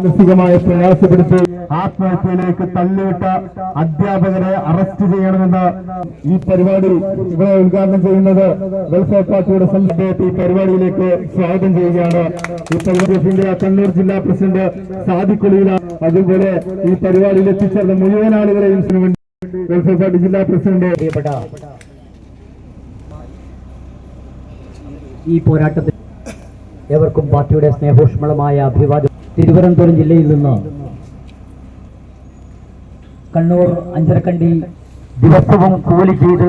മാനസികമായി പ്രയാസപ്പെടുത്തി ആത്മഹത്യയിലേക്ക് തള്ളിവിട്ട അധ്യാപകരെ അറസ്റ്റ് ചെയ്യണമെന്ന് ഈ പരിപാടി ഇവിടെ ഉദ്ഘാടനം ചെയ്യുന്നത് വെൽഫെയർ പാർട്ടിയുടെ സംസ്ഥാനത്തെ ഈ പരിപാടിയിലേക്ക് സ്വാഗതം ചെയ്യുകയാണ്. ഈ പരിപാടിയുടെ കണ്ണൂർ ജില്ലാ പ്രസിഡന്റ് സാദിഖുലിയില, അതുപോലെ ഈ പരിപാടിയിൽ എത്തിച്ചേർന്ന മുഴുവൻ ആളുകളെയും വെൽഫെയർ പാർട്ടി ജില്ലാ പ്രസിഡന്റ് ഈ പോരാട്ടത്തിൽ ഏവർക്കും പാർട്ടിയുടെ സ്നേഹോഷ്മളമായ അഭിവാദ്യം. തിരുവനന്തപുരം ജില്ലയിൽ നിന്ന് കണ്ണൂർ അഞ്ചരക്കണ്ടി ദിവസവും കൂലി ചെയ്ത്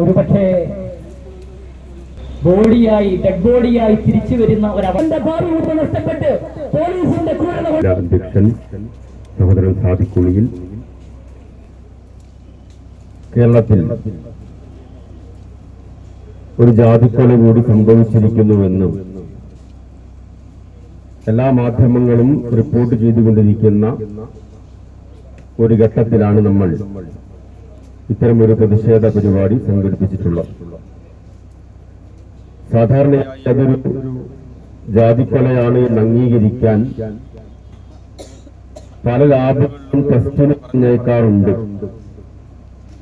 ഒരുപക്ഷെ ഡെഡ് ബോഡിയായി തിരിച്ചു വരുന്ന ഒരവസ്ഥ നഷ്ടപ്പെട്ട് പോലീസിന്റെ അധ്യക്ഷൻ സഹോദരൻ സാദിഖുലിയിൽ കേരളത്തിൽ ഒരു ജാതിക്കൊല കൂടി സംഭവിച്ചിരിക്കുന്നുവെന്നും എല്ലാ മാധ്യമങ്ങളും റിപ്പോർട്ട് ചെയ്തുകൊണ്ടിരിക്കുന്ന ഒരു ഘട്ടത്തിലാണ് നമ്മൾ ഇത്തരമൊരു പ്രതിഷേധ പരിപാടി സംഘടിപ്പിച്ചിട്ടുള്ളത്. സാധാരണയായി അതൊരു ജാതിക്കൊലയാണ് എന്ന് അംഗീകരിക്കാൻ പല ലാബുകളും ടെസ്റ്റിന് പറഞ്ഞേക്കാറുണ്ട്.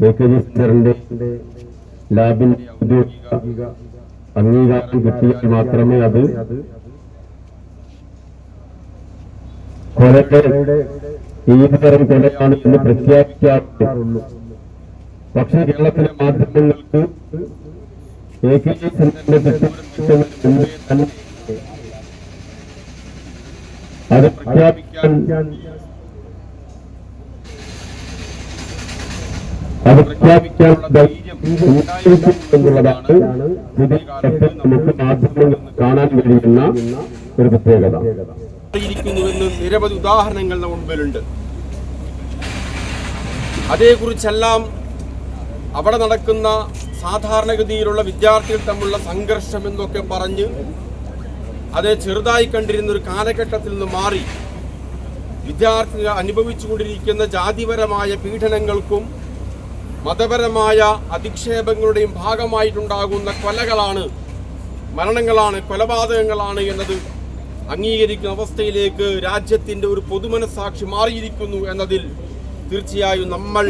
ബേക്കറിന്റെ ലാബിന്റെ ഔദ്യോഗിക അംഗീകാരം കിട്ടിയാൽ മാത്രമേ അത് കൊലയുടെ ഏത് തരം കൊലയാണ് എന്ന് പ്രഖ്യാപിക്കാറുള്ളൂ. പക്ഷേ കേരളത്തിലെ മാധ്യമങ്ങൾക്ക് AKG സെന്ററിന്റെ തന്നെ അത് പ്രഖ്യാപിക്കാൻ ധൈര്യം എന്നുള്ളതാണ് പുതിയ ഘട്ടത്തിൽ നമുക്ക് മാധ്യമങ്ങളിൽ കാണാൻ കഴിയുന്ന ഒരു പ്രത്യേകത. ിരിക്കുന്നുവെന്ന് നിരവധി ഉദാഹരണങ്ങൾ നമ്മുടെ മുമ്പിലുണ്ട്. അതേക്കുറിച്ചെല്ലാം അവിടെ നടക്കുന്ന സാധാരണഗതിയിലുള്ള വിദ്യാർത്ഥികൾ തമ്മിലുള്ള സംഘർഷം എന്നൊക്കെ പറഞ്ഞ് അത് ചെറുതായി കണ്ടിരുന്ന ഒരു കാലഘട്ടത്തിൽ നിന്ന് മാറി വിദ്യാർത്ഥികൾ അനുഭവിച്ചുകൊണ്ടിരിക്കുന്ന ജാതിപരമായ പീഡനങ്ങൾക്കും മതപരമായ അധിക്ഷേപങ്ങളുടെയും ഭാഗമായിട്ടുണ്ടാകുന്ന കൊലകളാണ്, മരണങ്ങളാണ്, കൊലപാതകങ്ങളാണ് എന്നത് അംഗീകരിക്കുന്ന അവസ്ഥയിലേക്ക് രാജ്യത്തിന്റെ ഒരു പൊതുമനസാക്ഷി മാറിയിരിക്കുന്നു എന്നതിൽ തീർച്ചയായും നമ്മൾ